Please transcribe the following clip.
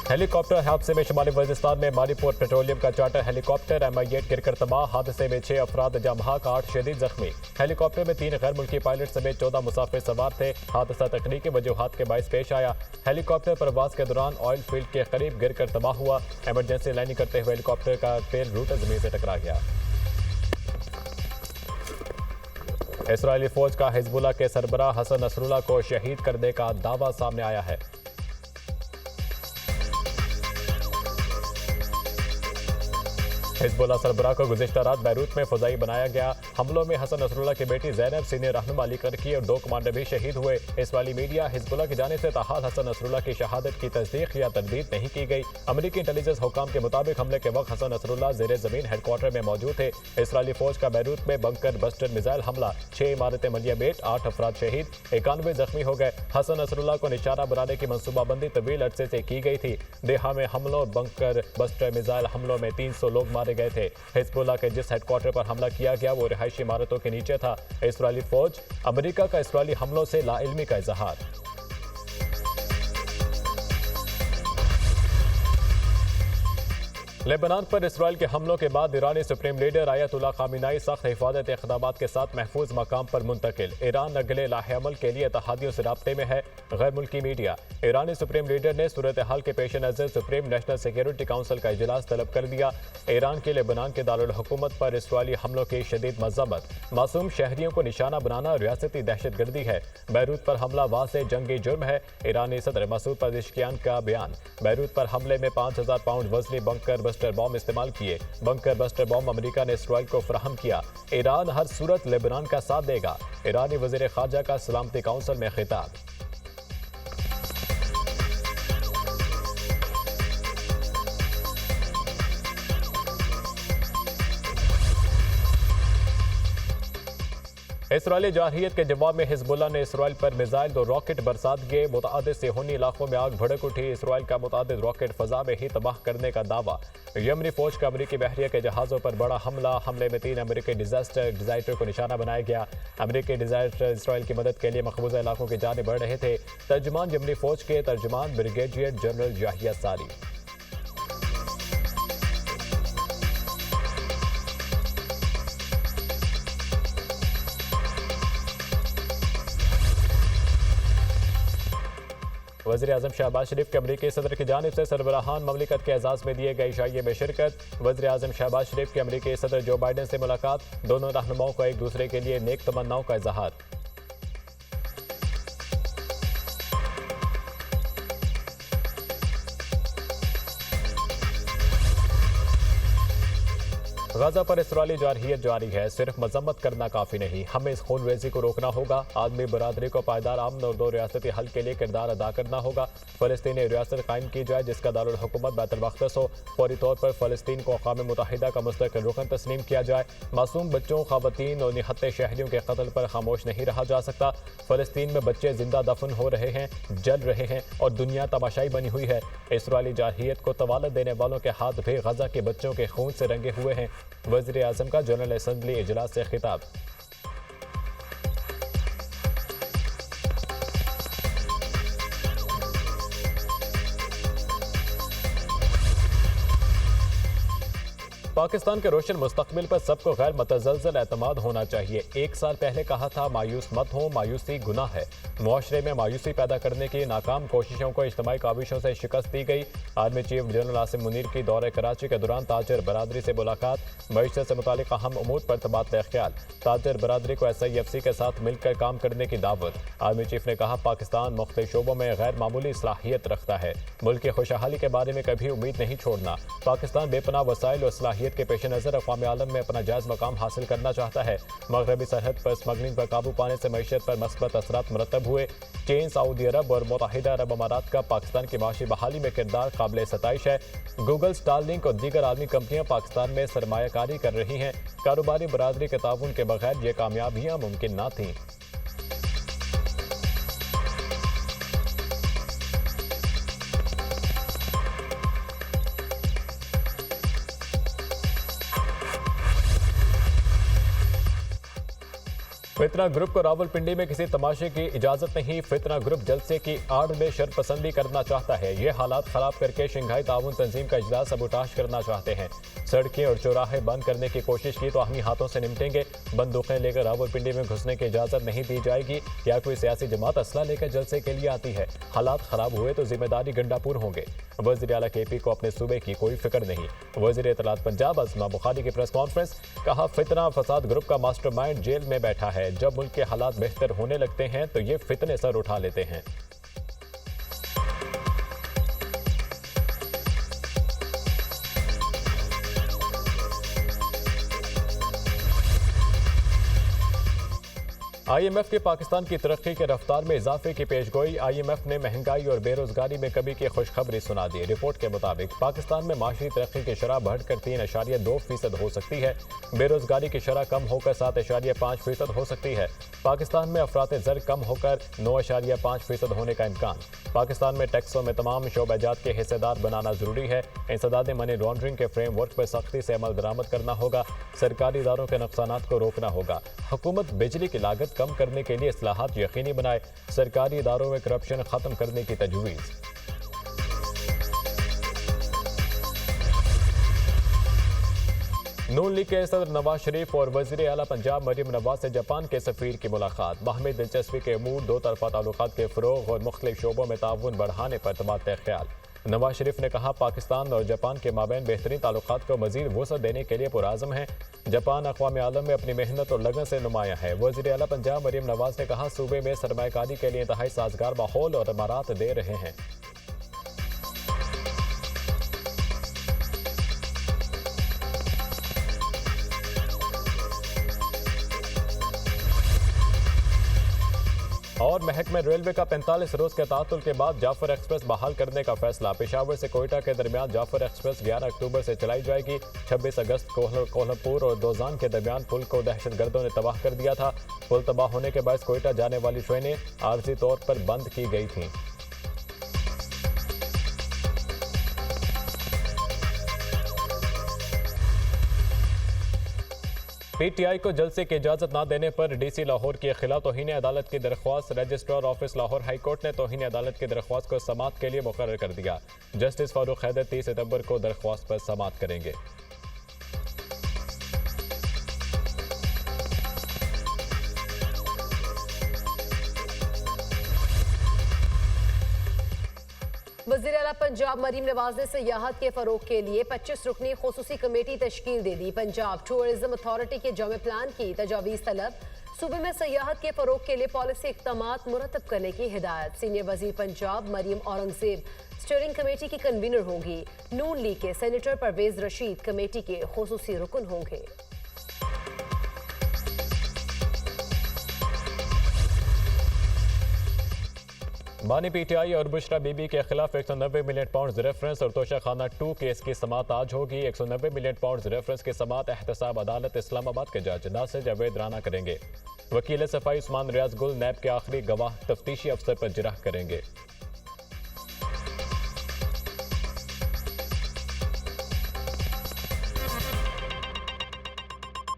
Helicopter हादसे में शुमाली वजीरिस्तान में मारीपुर पेट्रोलियम का चार्टर हेलीकॉप्टर MI-8 गिरकर तबाह। हादसे में 6 अफराद जमहाक 8 शदीद जख्मी। हेलीकॉप्टर में 3 गैर मुल्की पायलट समेत 14 मुसाफिर सवार थे। हादसा तकनीकी वजूहात के बायस पेश आया। हेलीकॉप्टर परवाज के दौरान ऑयल फील्ड के करीब गिरकर तबाह हुआ। इमरजेंसी लैंडिंग करते हुए हेलीकॉप्टर का टेल रूटर जमीन से टकरा गया। इसराइली फौज का हिजबुल्लाह के सरबराह हसन नसरुल्लाह को शहीद करने का दावा सामने आया है। हिजबुल्लाह सरबराह को गुज़िश्ता रात बैरूत में फजाई बनाया गया। हमलों में हसन नसरुल्लाह की बेटी ज़ैनब, सीनियर रहनुमा अली करकी और 2 कमांडर भी शहीद हुए। इसराइली मीडिया हिजबुल्लाह की जानिब से ताहाल हसन नसरुल्लाह की शहादत की तस्दीक या तरदीद नहीं की गई। अमरीकी इंटेलिजेंस हुकाम के मुताबिक हमले के वक्त हसन नसरुल्लाह ज़ेरे ज़मीन हेडक्वार्टर में मौजूद थे। इसराइली फौज का बैरूत में बंकर बस्टर मिसाइल हमला, 6 इमारतें मलियामेट, 8 अफराद शहीद, 91 जख्मी हो गए। हसन नसरुल्लाह को निशाना बनाने की मनसूबाबंदी तवील अरसे से की गई थी। देहा में हमलों और बंकर बस्टर मिसाइल हमलों में 300 लोग मारे गए थे। हिजबुल्लाह के जिस हेडक्वार्टर पर हमला किया गया वो रिहायशी इमारतों के नीचे था। इसराइली फौज, अमेरिका का इसराइली हमलों से लाइल्मी का इजहार। लेबनान पर इसराइल के हमलों के बाद ईरानी सुप्रीम लीडर आयतुल्लाह खामिनाई सख्त हिफाजत इक़दामात के साथ महफूज मकाम पर मुंतकिल। ईरान अगले लाहेअमल के लिए इत्तेहादियों से राब्ते में है। गैर मुल्की मीडिया, ईरानी सुप्रीम लीडर ने सूरत हाल के पेश नज़र सुप्रीम नेशनल सिक्योरिटी काउंसिल का इजलास तलब कर दिया। ईरान के लेबनान के दारुल हुकूमत पर इसराइली हमलों की शदीद मज़म्मत। मासूम शहरियों को निशाना बनाना रियासती दहशतगर्दी है। बैरूत पर हमला वाज़े जंगी जुर्म है। ईरानी सदर मसूद पेज़ेश्कियान का बयान। बैरूत पर हमले में 5000 पाउंड वजनी बंकर बस्टर बॉम्ब इस्तेमाल किए। बंकर बस्टर बॉम्ब अमेरिका ने इसराइल को फराहम किया। ईरान हर सूरत लेबनान का साथ देगा। ईरानी वज़ीर ख़ारजा का सलामती काउंसिल में खिताब। इसराइली जारहियत के जवाब में हिजबुल्लाह ने इसराइल पर मिसाइल और रॉकेट बरसात किए। मुतअद्दिद सेहूनी इलाकों में आग भड़क उठी। इसराइल का मुतअद्दिद रॉकेट फजा में ही तबाह करने का दावा। यमनी फौज का अमरीकी बहरिया के जहाज़ों पर बड़ा हमले में 3 अमरीकी डिजास्टर को निशाना बनाया गया। अमरीकी डिजास्टर इसराइल की मदद के लिए मकबूजा इलाकों की जानिब बढ़ रहे थे। तर्जुमान यमनी फौज के तर्जुमान ब्रिगेडियर जनरल याहिया सारी। वज़ीर-ए-आज़म शहबाज शरीफ के अमरीकी सदर की जानिब से सरबराहान ममलिकत के एजाज़ में दिए गए इशाइये में शिरकत। वज़ीर-ए-आज़म शहबाज शरीफ की अमरीकी सदर जो बाइडन से मुलाकात। दोनों रहनुमाओं को एक दूसरे के लिए नेक तमन्नाओं का इजहार। गाजा पर इसराइली जारहियत जारी है। सिर्फ मजम्मत करना काफी नहीं, हमें इस खून रेजी को रोकना होगा। आदमी बरादरी को पायदार अमन और 2 रियासती हल के लिए किरदार अदा करना होगा। फलस्तीनी रियासत कायम की जाए जिसका दारुल हुकूमत बैतुल मक़दस हो। फौरी तौर पर फलस्तीन को अक़वाम मुत्तहिदा का मुस्तक़िल रुकन तस्लीम किया जाए। मासूम बच्चों, ख़वातीन और निहत्ते शहरियों के कत्ल पर खामोश नहीं रहा जा सकता। फलस्तीन में बच्चे जिंदा दफन हो रहे हैं, जल रहे हैं और दुनिया तमाशाई बनी हुई है। इसराइली जारहियत को तवालत देने वालों के हाथ भी गजा के बच्चों के खून से रंगे हुए हैं। वज़ीर आज़म का जनरल असेंबली इजलास से खिताब। पाकिस्तान के रोशन मुस्तकबिल पर सबको गैर मतज़लज़ल एतमाद होना चाहिए। 1 साल पहले कहा था मायूस मत हो, मायूसी गुनाह है। मुआशरे में मायूसी पैदा करने की नाकाम कोशिशों को इज्तिमाई काविशों से शिकस्त दी गई। Army chief general Asim Munir की दौरे कराची के दौरान ताजर बरादरी से मुलाकात। मईशत से मुतालिक अहम उमूर पर तबादला ख्याल। ताजर बरादरी को SIFC के साथ मिलकर काम करने की दावत। आर्मी चीफ ने कहा पाकिस्तान मुख्तलिफ शोबों में गैर मामूली सलाहियत रखता है। मुल्क की खुशहाली के बारे में कभी उम्मीद नहीं छोड़ना। पाकिस्तान बेपनाह वसाइल और सलाहियत के पेश नज़र अक़वाम आलम में अपना जायज़ मकाम हासिल करना चाहता है। मगरबी सरहद पर स्मगलिंग पर काबू पाने से मईशत पर मस्बत असरात मुरतब हुए। चीन, सऊदी अरब और मुत्तहिदा अरब अमारात का पाकिस्तान की माशी बहाली में किरदार काबिल सताइश है। गूगल, स्टारलिंक और दीगर आलमी कंपनियां पाकिस्तान में सरमायाकारी कर रही हैं। कारोबारी बरादरी के ताउन के बगैर ये कामयाबियां मुमकिन ना थीं। फितना ग्रुप को रावलपिंडी में किसी तमाशे की इजाजत नहीं। फितना ग्रुप जलसे की आड़ में शरपसंदी करना चाहता है। ये हालात खराब करके शंघाई ताउन तंजीम का इजलास सबूताश करना चाहते हैं। सड़कें और चौराहे बंद करने की कोशिश की तो हमी हाथों से निपटेंगे। बंदूकें लेकर रावलपिंडी में घुसने की इजाजत नहीं दी जाएगी। या कोई सियासी जमात असला लेकर जलसे के लिए आती है। हालात खराब हुए तो जिम्मेदारी गंडापुर होंगे। वज़ीर आला केपी को अपने सूबे की कोई फिक्र नहीं। वज़ीर इत्तलात पंजाब अज़मा बुखारी की प्रेस कॉन्फ्रेंस, कहा फितना फसाद ग्रुप का मास्टरमाइंड जेल में बैठा है। जब मुल्क के हालात बेहतर होने लगते हैं तो ये फितने सर उठा लेते हैं। IMF की पाकिस्तान की तरक्की के रफ्तार में इजाफे की पेशगोई। IMF ने महंगाई और बेरोजगारी में कमी की खुशखबरी सुना दी। रिपोर्ट के मुताबिक पाकिस्तान में माशी तरक्की की शरह बढ़कर 3.2% हो सकती है। बेरोजगारी की शरह कम होकर 7.5% हो सकती है। पाकिस्तान में अफरात ज़र कम होकर 9.5% होने का इम्कान। पाकिस्तान में टैक्सों में तमाम शोबाजात के हिस्सेदार बनाना जरूरी है। इंसदाद मनी लॉन्ड्रिंग के फ्रेमवर्क पर सख्ती से अमल दरामद करना होगा। सरकारी इदारों के नुकसानात को रोकना होगा। हुकूमत बिजली की लागत कम करने के लिए इस्लाहात यकीनी बनाए। सरकारी इदारों में करप्शन खत्म करने की तजवीज़। नून लीग के सदर नवाज शरीफ और वज़ीर आला पंजाब मरीम नवाज से जापान के सफ़ीर की मुलाकात। बाहमी दिलचस्पी के अमूर, दो तरफा ताल्लुकात के फ़रोग़ और मुख्तलिफ शोबों में ताउन बढ़ाने पर तबादला ख्याल। नवाज शरीफ ने कहा पाकिस्तान और जापान के माबैन बेहतरीन ताल्लुकात को मज़ीद वसअत देने के लिए पुरआज़म है। जापान अक़वाम आलम में अपनी मेहनत और लगन से नुमाया है। वज़ीर आला पंजाब मरीम नवाज ने कहा सूबे में सरमायाकारी के लिए इंतहाई साजगार माहौल और इमारात दे रहे हैं। और महकमे रेलवे का 45 रोज के तातुल के बाद जाफर एक्सप्रेस बहाल करने का फैसला। पेशावर से कोयटा के दरमियान जाफर एक्सप्रेस 11 अक्टूबर से चलाई जाएगी। 26 अगस्त को कोल्हापुर और दोजान के दरमियान पुल को दहशतगर्दों ने तबाह कर दिया था। पुल तबाह होने के बाद कोयटा जाने वाली ट्रेनें आर्जी तौर पर बंद की गई थीं। PTI को जलसे की इजाजत न देने पर DC लाहौर के खिलाफ तौहीन अदालत की दरख्वास्त। Registrar office Lahore high court ने तौहीन अदालत की दरख्वास्त को समाअत के लिए मुकर्रर कर दिया। जस्टिस फारूक हैदर 30 सितंबर को दरख्वास्त पर समाअत करेंगे। वज़ीर आला पंजाब मरीम नवाज ने सयाहत के फरोग के लिए 25 रुकनी खुसूसी कमेटी तश्कील दे दी। पंजाब टूरिज्म अथॉरिटी के जामे प्लान की तजावीज़ तलब। सूबे में सयाहत के फरोग के लिए पॉलिसी इक़दामात मुरतब करने की हिदायत। सीनियर वज़ीर पंजाब मरीम औरंगजेब स्टीयरिंग कमेटी की कन्वीनर होंगी। नून लीग के सेनेटर परवेज रशीद कमेटी के खुसूसी रुकन होंगे। बानी PTI और बुशरा बीबी के खिलाफ 190 मिलियन पाउंड रेफरेंस और तोशा खाना 2 केस की समाअत आज होगी। 190 मिलियन पाउंड रेफरेंस की समाअत एहतसाब अदालत इस्लामाबाद के जज नासिर जावेद राना करेंगे। वकील सफाई उस्मान रियाज गुल नैब के आखिरी गवाह तफ्तीशी अफसर पर जिरह करेंगे।